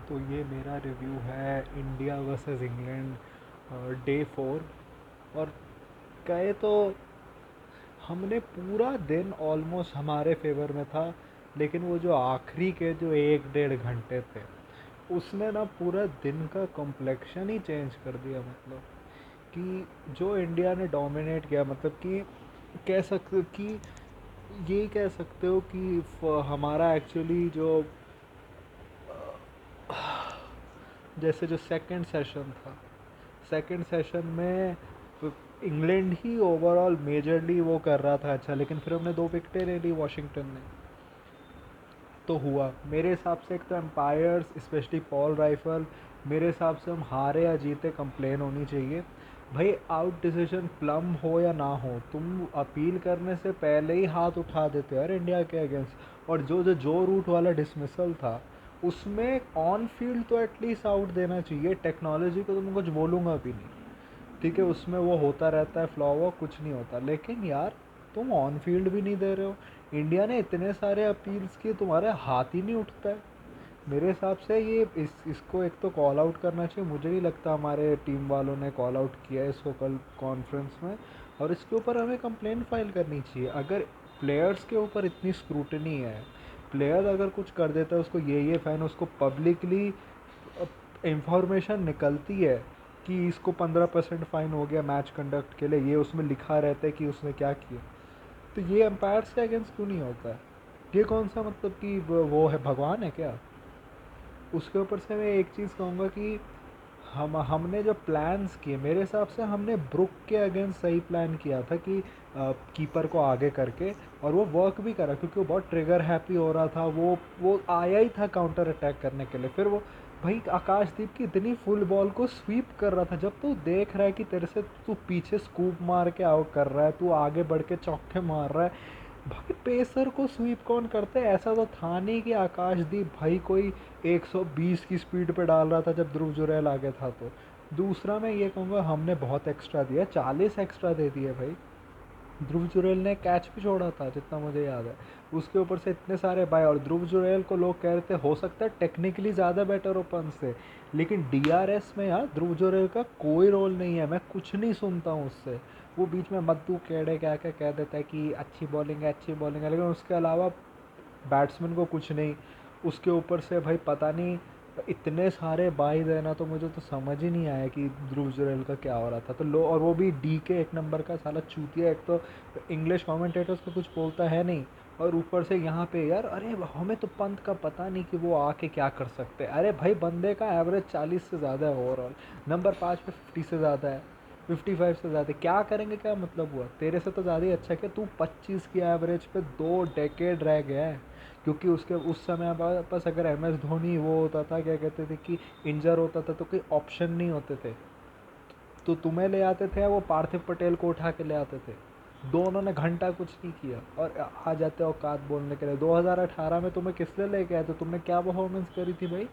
तो ये मेरा रिव्यू है इंडिया वर्सेस इंग्लैंड डे 4। और कहे तो हमने पूरा दिन ऑलमोस्ट हमारे फेवर में था, लेकिन वो जो आखिरी के जो 1 डेढ़ घंटे थे उसने ना पूरा दिन का कॉम्प्लेक्शन ही चेंज कर दिया। मतलब कि जो इंडिया ने डोमिनेट किया, मतलब कि कह सकते कि ये कह सकते हो कि हमारा एक्चुअली जो जैसे जो सेकंड सेशन था, सेकंड सेशन में इंग्लैंड ही ओवरऑल मेजरली वो कर रहा था अच्छा, लेकिन फिर हमने 2 विकेटें ले ली वाशिंगटन ने। तो हुआ मेरे हिसाब से, एक तो एम्पायर्स स्पेशली पॉल राइफल, मेरे हिसाब से हम हारे या जीते कंप्लेन होनी चाहिए। भाई आउट डिसीजन प्लम हो या ना हो, तुम अपील करने से पहले ही हाथ उठा देते हो यार इंडिया के अगेंस्ट। और जो रूट वाला डिसमिसल था उसमें ऑन फील्ड तो एटलीस्ट आउट देना चाहिए। टेक्नोलॉजी को तो मैं कुछ बोलूँगा भी नहीं, ठीक है उसमें वो होता रहता है फ्लॉ, वो कुछ नहीं होता, लेकिन यार तुम ऑन फील्ड भी नहीं दे रहे हो। इंडिया ने इतने सारे अपील्स किए, तुम्हारे हाथ ही नहीं उठता है। मेरे हिसाब से ये इसको एक तो कॉल आउट करना चाहिए। मुझे नहीं लगता हमारे टीम वालों ने कॉल आउट किया है इसको कल कॉन्फ्रेंस में, और इसके ऊपर हमें कंप्लेंट फाइल करनी चाहिए। अगर प्लेयर्स के ऊपर इतनी स्क्रूटनी है, प्लेयर अगर कुछ कर देता है उसको ये फ़ैन, उसको पब्लिकली इंफॉर्मेशन निकलती है कि इसको 15% फ़ाइन हो गया मैच कंडक्ट के लिए, ये उसमें लिखा रहता है कि उसने क्या किया, तो ये एम्पायर्स के अगेंस्ट क्यों नहीं होता है? ये कौन सा मतलब कि वो है, भगवान है क्या? उसके ऊपर से मैं एक चीज़ कहूँगा कि हमने जो प्लान्स किए, मेरे हिसाब से हमने ब्रुक के अगेंस्ट सही प्लान किया था कि कीपर को आगे करके, और वो वर्क भी करा क्योंकि वो बहुत ट्रिगर हैप्पी हो रहा था। वो आया ही था काउंटर अटैक करने के लिए। फिर वो भाई आकाशदीप की इतनी फुल बॉल को स्वीप कर रहा था, जब तू देख रहा है कि तेरे से तू पीछे स्कूप मार के आउट कर रहा है, तू आगे बढ़ के चौके मार रहा है, भाई पेसर को स्वीप कौन करते हैं? ऐसा तो था नहीं कि आकाशदीप भाई कोई 120 की स्पीड पे डाल रहा था जब ध्रुव जुरैल आगे था। तो दूसरा मैं ये कहूँगा हमने बहुत एक्स्ट्रा दिया, 40 एक्स्ट्रा दे दिए भाई। ध्रुव जुरैल ने कैच भी छोड़ा था जितना मुझे याद है। उसके ऊपर से इतने सारे बाय, और ध्रुव जुरैल को लोग कह रहे थे हो सकता है टेक्निकली ज़्यादा बेटर ओपन से, लेकिन डीआरएस में यार ध्रुव जुरैल का कोई रोल नहीं है। मैं कुछ नहीं सुनता हूँ उससे। वो बीच में मद्दू केड़े क्या क्या कह देता है कि अच्छी बॉलिंग है अच्छी बॉलिंग है, लेकिन उसके अलावा बैट्समैन को कुछ नहीं। उसके ऊपर से भाई पता नहीं इतने सारे बाई देना, तो मुझे तो समझ ही नहीं आया कि ध्रुव जुरैल का क्या हो रहा था। तो लो, और वो भी डी के एक नंबर का साला चूतिया, एक तो इंग्लिश कमेंटेटर्स को कुछ बोलता है नहीं, और ऊपर से यहाँ पे यार, अरे हमें तो पंत का पता नहीं कि वो आके क्या कर सकते हैं। अरे भाई बंदे का एवरेज 40 से ज़्यादा है ओवरऑल, नंबर 5 पे 50 से ज़्यादा है, 55 से ज़्यादा, क्या करेंगे? क्या मतलब हुआ? तेरे से तो ज़्यादा ही अच्छा है कि तू 25 की एवरेज पे 2 डेकेड रह गया है। क्योंकि उसके उस समय बस अगर एम एस धोनी वो होता था, क्या कहते थे कि इंजर होता था, तो कोई ऑप्शन नहीं होते थे, तो तुम्हें ले आते थे या वो पार्थिव पटेल को उठा के ले आते थे। दोनों ने घंटा कुछ नहीं किया और आ जाते औकात बोलने के लिए। 2018 में तुम्हें किस लिए लेके आए थे? तुमने क्या परफॉर्मेंस करी थी भाई?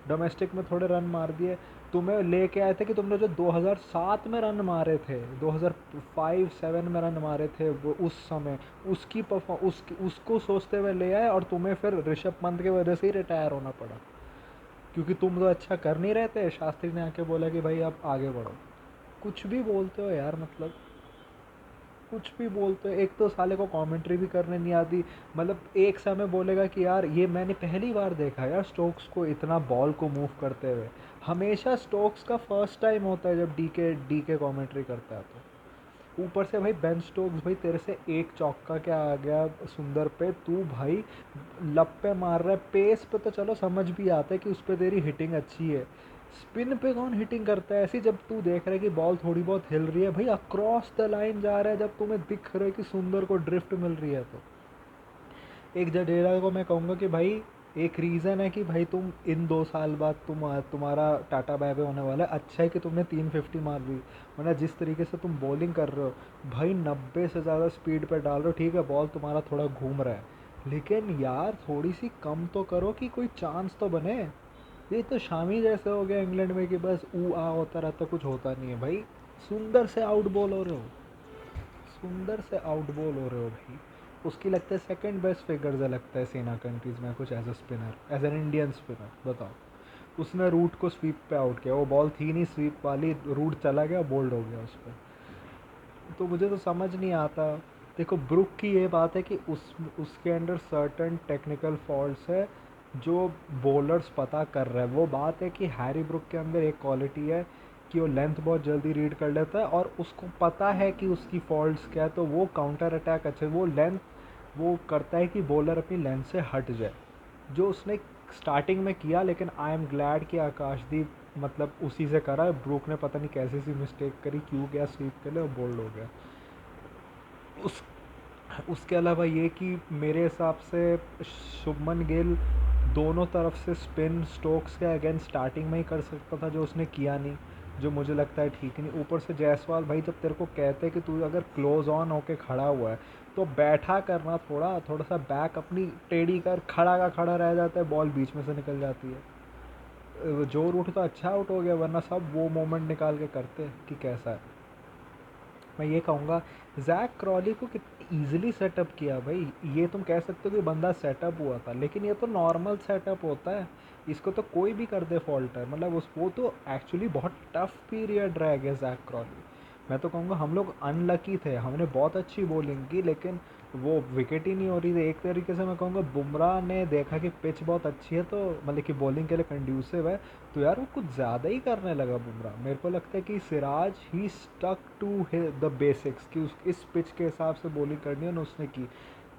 डोमेस्टिक में थोड़े रन मार दिए। तुम्हें लेके आए थे कि तुमने जो 2007 में रन मारे थे, 2005-7 में रन मारे थे वो उस समय, उसकी परफॉर्म उसको सोचते हुए ले आए, और तुम्हें फिर ऋषभ पंत की वजह से ही रिटायर होना पड़ा, क्योंकि तुम तो अच्छा कर नहीं रहे थे। शास्त्री ने आके बोला कि भाई आप आगे बढ़ो। कुछ भी बोलते हो यार, मतलब कुछ भी बोलते हो। एक तो साले को कमेंट्री भी करने नहीं आती। मतलब एक समय बोलेगा कि यार ये मैंने पहली बार देखा यार स्टोक्स को इतना बॉल को मूव करते हुए। हमेशा स्टोक्स का फर्स्ट टाइम होता है जब डी के कमेंट्री करता है। तो ऊपर से भाई बेन स्टोक्स, भाई तेरे से एक चौका क्या आ गया सुंदर पे, तू भाई लप्पे मार रहा है। पेस पे तो चलो समझ भी आता है कि उस पर तेरी हिटिंग अच्छी है, स्पिन पे कौन हिटिंग करता है ऐसी? जब तू देख रहा है कि बॉल थोड़ी बहुत हिल रही है, भाई अक्रॉस द लाइन जा रहा है, जब तुम्हें दिख रहा है कि सुंदर को ड्रिफ्ट मिल रही है। तो एक जडेजा को मैं कहूँगा कि भाई एक रीज़न है कि भाई तुम इन 2 साल बाद तुम्हारा टाटा बाय बाय होने वाला है। अच्छा है कि तुमने 350 मार ली, वरना जिस तरीके से तुम बॉलिंग कर रहे हो भाई, 90 से ज़्यादा स्पीड पे डाल रहे हो। ठीक है बॉल तुम्हारा थोड़ा घूम रहा है, लेकिन यार थोड़ी सी कम तो करो कि कोई चांस तो बने। ये तो शामी जैसे हो गया इंग्लैंड में कि बस ऊ आ होता रहता, कुछ होता नहीं है भाई। सुंदर से आउट बॉल हो रहे हो, सुंदर से आउट बॉल हो रहे हो भाई। उसकी लगता है सेकंड बेस्ट फिगर्स है लगता है सेना कंट्रीज़ में कुछ as a spinner, as an Indian spinner, बताओ। उसने रूट को स्वीप पे आउट किया, वो बॉल थी नहीं स्वीप वाली, रूट चला गया, बोल्ड हो गया उस पर। तो मुझे तो समझ नहीं आता। देखो ब्रुक की ये बात है कि उसके अंडर सर्टन टेक्निकल फॉल्ट्स है जो बॉलर्स पता कर रहे हैं। वो बात है कि हैरी ब्रुक के अंदर एक क्वालिटी है कि वो लेंथ बहुत जल्दी रीड कर लेता है और उसको पता है कि उसकी फॉल्ट्स क्या है, तो वो काउंटर अटैक अच्छे वो लेंथ वो करता है कि बॉलर अपनी लेंथ से हट जाए, जो उसने स्टार्टिंग में किया। लेकिन आई एम ग्लैड कि आकाशदीप मतलब उसी से करा। ब्रूक ने पता नहीं कैसे सी मिस्टेक करी, क्यों गया स्वीप के लिए और बोल्ड हो गया। उस उसके अलावा ये कि मेरे हिसाब से शुभमन गिल दोनों तरफ से स्पिन स्टोक्स के अगेंस्ट स्टार्टिंग में ही कर सकता था, जो उसने किया नहीं, जो मुझे लगता है ठीक नहीं। ऊपर से जायसवाल भाई, जब तेरे को कहते हैं कि तू अगर क्लोज ऑन होके खड़ा हुआ है तो बैठा करना, थोड़ा थोड़ा सा बैक अपनी टेढ़ी कर, खड़ा का खड़ा रह जाता है, बॉल बीच में से निकल जाती है। जो रूट तो अच्छा आउट हो गया, वरना सब वो मोमेंट निकाल के करते कि कैसा है। मैं ये कहूँगा जैक क्रॉली को कितनी ईजिली सेटअप किया भाई। ये तुम कह सकते हो कि बंदा सेटअप हुआ था, लेकिन ये तो नॉर्मल सेटअप होता है, इसको तो कोई भी कर दे फॉल्टर। मतलब उस वो तो एक्चुअली बहुत टफ पीरियड रह गया जैक क्रॉली। मैं तो कहूँगा हम लोग अनलकी थे, हमने बहुत अच्छी बॉलिंग की लेकिन वो विकेट ही नहीं हो रही थी। एक तरीके से मैं कहूँगा बुमराह ने देखा कि पिच बहुत अच्छी है, तो मतलब कि बॉलिंग के लिए कंड्यूसिव है, तो यार वो कुछ ज़्यादा ही करने लगा बुमराह। मेरे को लगता है कि सिराज ही स्टक टू द बेसिक्स कि उस इस पिच के हिसाब से बॉलिंग करनी है ना, उसने की।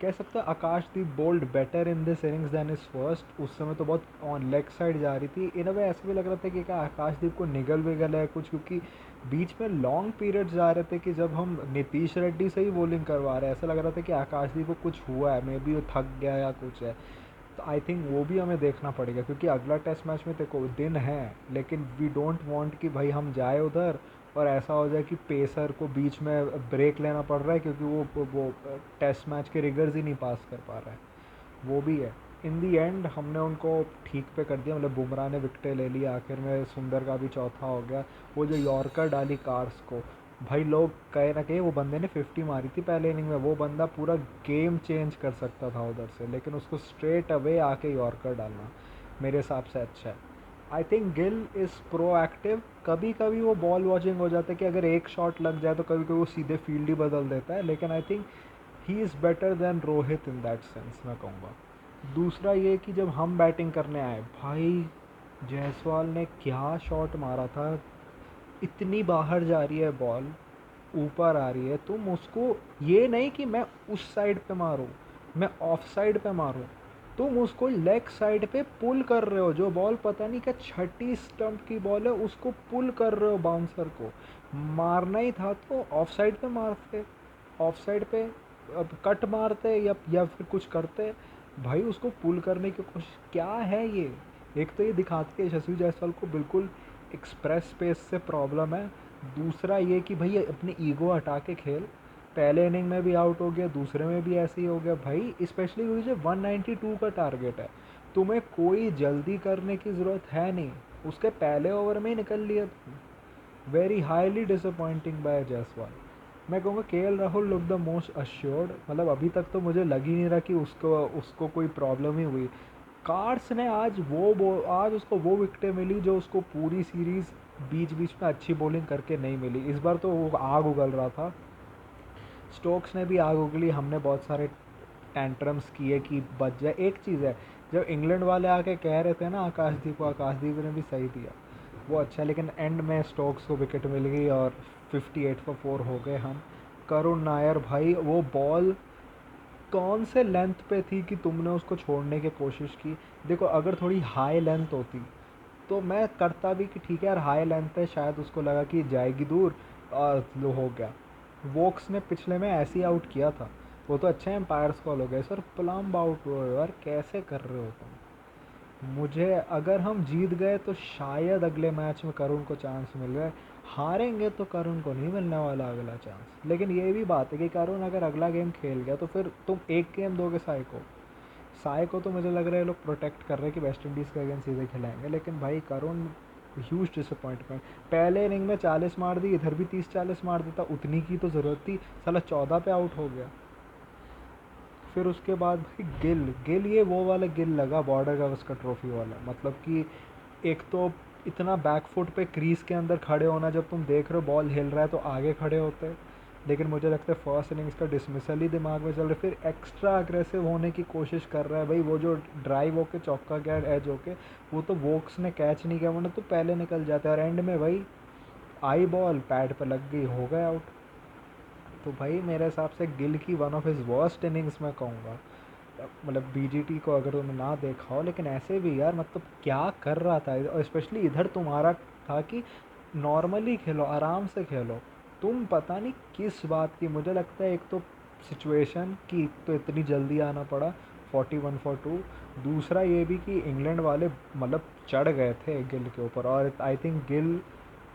कह सकते हैं Akashdeep bowled better in this innings than is first. उस समय तो बहुत ऑन लेग साइड जा रही थी, इन वे ऐसा भी लग रहा था कि क्या आकाशदीप को निगल विगल है कुछ, क्योंकि बीच में लॉन्ग पीरियड जा रहे थे कि जब हम नीतीश रेड्डी से ही बॉलिंग करवा रहे हैं, ऐसा लग रहा था कि आकाशदीप को कुछ हुआ है, मे बी वो थक गया या कुछ है। तो आई थिंक वो भी हमें देखना पड़ेगा, क्योंकि अगला टेस्ट मैच में देखो दिन है, लेकिन वी डोंट वांट कि भाई हम जाए उधर और ऐसा हो जाए कि पेसर को बीच में ब्रेक लेना पड़ रहा है क्योंकि वो टेस्ट मैच के रिगर्स ही नहीं पास कर पा रहा है। वो भी है। इन दी एंड हमने उनको ठीक पे कर दिया, मतलब बुमराह ने विकटें ले ली, आखिर में सुंदर का भी चौथा हो गया। वो जो यॉर्कर डाली कार्स को, भाई लोग कहे ना कहे वो बंदे ने 50 मारी थी पहले इनिंग में, वो बंदा पूरा गेम चेंज कर सकता था उधर से, लेकिन उसको स्ट्रेट अवे आके यॉर्कर डालना मेरे हिसाब से अच्छा है। I think Gill is proactive. कभी कभी वो बॉल वॉचिंग हो जाता है कि अगर एक शॉट लग जाए तो कभी कभी वो सीधे फील्ड ही बदल देता है, लेकिन I think he is better than Rohit in that sense मैं कहूँगा। दूसरा ये कि जब हम बैटिंग करने आए भाई, जायसवाल ने क्या शॉट मारा था। इतनी बाहर जा रही है बॉल, ऊपर आ रही है, तुम उसको ये नहीं कि मैं उस साइड पे मारूं, मैं ऑफ साइड पे मारूं, तुम उसको लेग साइड पे पुल कर रहे हो। जो बॉल पता नहीं क्या छठी स्टंप की बॉल है, उसको पुल कर रहे हो बाउंसर को। मारना ही था तो ऑफ साइड पे मारते, ऑफ साइड पे अब कट मारते या फिर कुछ करते। भाई उसको पुल करने की कोशिश क्या है ये। एक तो ये दिखाते हैं यशस्वी जायसवाल को बिल्कुल एक्सप्रेस स्पेस से प्रॉब्लम है। दूसरा ये कि भाई अपनी ईगो हटा के खेल। पहले इनिंग में भी आउट हो गया, दूसरे में भी ऐसे ही हो गया भाई, स्पेशली क्योंकि जो 192 का टारगेट है, तुम्हें कोई जल्दी करने की ज़रूरत है नहीं, उसके पहले ओवर में ही निकल लिया तुम। Very highly disappointing by Jaiswal. मैं कहूँगा KL Rahul look the most assured, मतलब अभी तक तो मुझे लग ही नहीं रहा कि उसको उसको कोई प्रॉब्लम ही हुई। कार्ड्स ने आज उसको वो विकेटें मिली जो उसको पूरी सीरीज़ बीच बीच में अच्छी बॉलिंग करके नहीं मिली। इस बार तो वो आग उगल रहा था, स्टोक्स ने भी आग उगली, हमने बहुत सारे टेंट्रम्स किए कि बच जाए। एक चीज़ है, जब इंग्लैंड वाले आके कह रहे थे ना आकाशदीप को, आकाशदीप ने भी सही दिया, वो अच्छा है, लेकिन एंड में स्टोक्स को विकेट मिल गई और 58 फॉर 4 हो गए हम। करुण नायर भाई, वो बॉल कौन से लेंथ पे थी कि तुमने उसको छोड़ने की कोशिश की। देखो अगर थोड़ी हाई लेंथ होती तो मैं करता भी कि ठीक है यार हाई लेंथ है, शायद उसको लगा कि जाएगी दूर और लो हो गया। वोक्स ने पिछले में ऐसे ही आउट किया था, वो तो अच्छे एम्पायर्स कॉल हो गए, सर प्लम्ब आउट हुए हो यार, कैसे कर रहे हो तुम। मुझे अगर हम जीत गए तो शायद अगले मैच में करुण को चांस मिल जाए, हारेंगे तो करुण को नहीं मिलने वाला अगला चांस। लेकिन ये भी बात है कि करुण अगर अगला गेम खेल गया तो फिर तुम एक गेम दोगे साई को तो मुझे लग रहा है लोग प्रोटेक्ट कर रहे हैं कि वेस्ट इंडीज़ के अगेंस्ट सीधे खिलाएंगे, लेकिन भाई करुण ह्यूज डिसअपॉइंटमेंट। पहले इनिंग में 40 मार दी, इधर भी 30-40 मार देता, उतनी की तो ज़रूरत थी, साला 14 पे आउट हो गया। फिर उसके बाद भाई गिल गिल ये वो वाला गिल लगा बॉर्डर गावस्कर ट्रॉफी वाला, मतलब कि एक तो इतना बैक फुट पे क्रीज के अंदर खड़े होना, जब तुम देख रहे हो बॉल हिल रहा है तो आगे खड़े होते हैं। लेकिन मुझे लगता है फर्स्ट इनिंग्स का डिसमिसल ही दिमाग में चल रहा है, फिर एक्स्ट्रा अग्रेसिव होने की कोशिश कर रहा है भाई। वो जो ड्राइव होके चौका गया एज होके, वो तो वोक्स ने कैच नहीं किया, वरना तो पहले निकल जाता है। और एंड में भाई आई बॉल पैड पे लग गई, हो गया आउट। तो भाई मेरे हिसाब से गिल की one of his worst innings मैं कहूँगा। मतलब बीजीटी को अगर तुमने ना देखा हो, लेकिन ऐसे भी यार मतलब क्या कर रहा था। और स्पेशली इधर तुम्हारा था कि नॉर्मली खेलो, आराम से खेलो। तुम पता नहीं किस बात की, मुझे लगता है एक तो सिचुएशन की, तो इतनी जल्दी आना पड़ा 41 for 2। दूसरा ये भी कि इंग्लैंड वाले मतलब चढ़ गए थे गिल के ऊपर, और आई थिंक गिल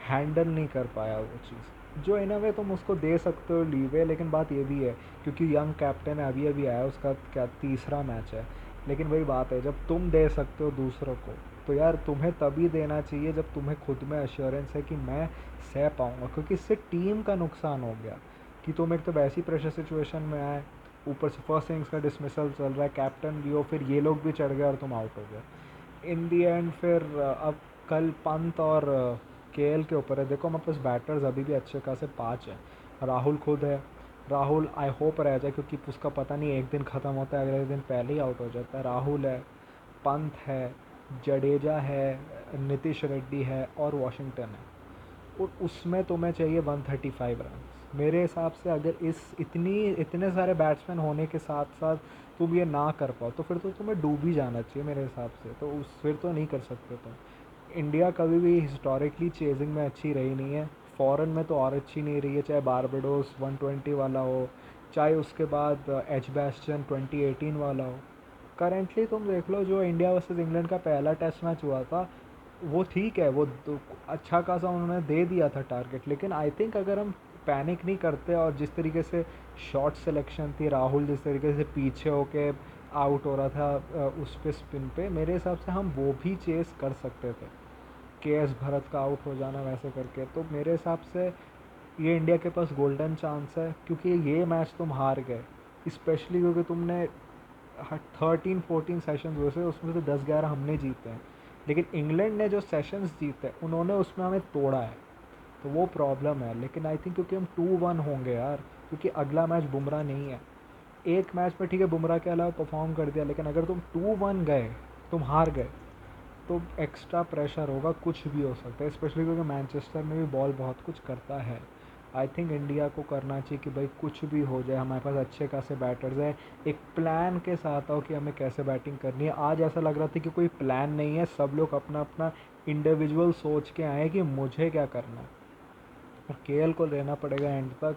हैंडल नहीं कर पाया वो चीज़। जो इन अ वे तुम उसको दे सकते हो लीवे, लेकिन बात ये भी है क्योंकि यंग कैप्टन है, अभी अभी आया, उसका क्या तीसरा मैच है। लेकिन वही बात है, जब तुम दे सकते हो दूसरों को, तो यार तुम्हें तभी देना चाहिए जब तुम्हें खुद में एश्योरेंस है कि मैं सह पाऊँगा। क्योंकि इससे टीम का नुकसान हो गया कि तुम एक तो वैसी प्रेशर सिचुएशन में आए, ऊपर से फर्स्ट इनिंग्स का डिसमिसल चल रहा है, कैप्टन भी हो, फिर ये लोग भी चढ़ गए और तुम आउट हो गए इन दी एंड। फिर अब कल पंत और केएल के ऊपर है। देखो हमारे पास बैटर्स अभी भी अच्छे खासे 5 हैं। राहुल खुद है, राहुल आई होप रह जाए, क्योंकि उसका पता नहीं एक दिन ख़त्म होता है अगले दिन पहले ही आउट हो जाता है। राहुल है, पंत है, जडेजा है, नीतीश रेड्डी है और वॉशिंगटन है। और उसमें तुम्हें चाहिए 135 रन। मेरे हिसाब से अगर इतने सारे बैट्समैन होने के साथ साथ तुम ये ना कर पाओ, तो फिर तो तुम्हें डूब ही जाना चाहिए मेरे हिसाब से। तो उस फिर तो नहीं कर सकते तुम। इंडिया कभी भी हिस्टोरिकली चेजिंग में अच्छी रही नहीं है, फॉरेन में तो और अच्छी नहीं रही है, चाहे बारबेडोस 120 वाला हो, चाहे उसके बाद एच बैस्टन 2018 वाला हो। करेंटली तुम देख लो, जो इंडिया वर्सेस इंग्लैंड का पहला टेस्ट मैच हुआ था, वो ठीक है, वो अच्छा खासा उन्होंने दे दिया था टारगेट। लेकिन आई थिंक अगर हम पैनिक नहीं करते, और जिस तरीके से शॉट सिलेक्शन थी, राहुल जिस तरीके से पीछे होके आउट हो रहा था उस पे स्पिन पे, मेरे हिसाब से हम वो भी चेस कर सकते थे। के एस भरत का आउट हो जाना वैसे करके, तो मेरे हिसाब से ये इंडिया के पास गोल्डन चांस है। क्योंकि ये मैच तुम हार गए, स्पेशली क्योंकि तुमने 13-14 सेशन हुए थे, उसमें से 10-11 हमने जीते हैं। लेकिन इंग्लैंड ने जो सेशंस जीते उन्होंने उसमें हमें तोड़ा है, तो वो प्रॉब्लम है। लेकिन आई थिंक क्योंकि हम 2-1 होंगे यार, क्योंकि अगला मैच बुमराह नहीं है। एक मैच में ठीक है बुमराह के अलावा परफॉर्म कर दिया, लेकिन अगर तुम 2-1 गए, तुम हार गए, तो एक्स्ट्रा प्रेशर होगा, कुछ भी हो सकता है। स्पेशली क्योंकि मैनचेस्टर में भी बॉल बहुत कुछ करता है। आई थिंक इंडिया को करना चाहिए कि भाई कुछ भी हो जाए, हमारे पास अच्छे खासे बैटर्स हैं, एक प्लान के साथ आओ कि हमें कैसे बैटिंग करनी है। आज ऐसा लग रहा था कि कोई प्लान नहीं है, सब लोग अपना अपना इंडिविजुअल सोच के आए कि मुझे क्या करना है। और केएल को लेना पड़ेगा एंड तक।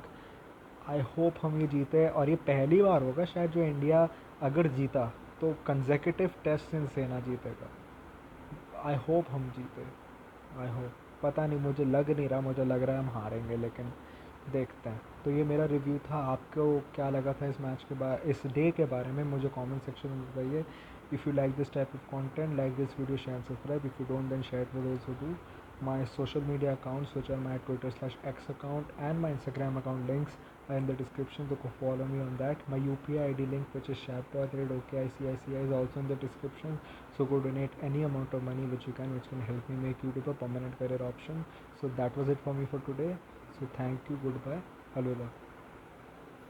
आई होप हम ये जीते, और ये पहली बार होगा शायद जो इंडिया अगर जीता तो कंसेक्यूटिव टेस्ट इन सेना जीतेगा। आई होप हम जीते, आई होप। पता नहीं, मुझे लग नहीं रहा, मुझे लग रहा है हम हारेंगे, लेकिन देखते हैं। तो ये मेरा रिव्यू था। आपको क्या लगा था इस मैच के बारे, इस डे के बारे में, मुझे कमेंट सेक्शन में बताइए। If you like this type of content, like this video, share and subscribe. If you don't, then share with those who do. My social media accounts, which are my Twitter/X account and my Instagram account, links are in the description, so go follow me on that. My UPI ID link, which is sharp.red.okicici, is also in the description, so go donate any amount of money which you can, which can help me make YouTube a permanent career option. So that was it for me for today. So thank you, goodbye, alvida.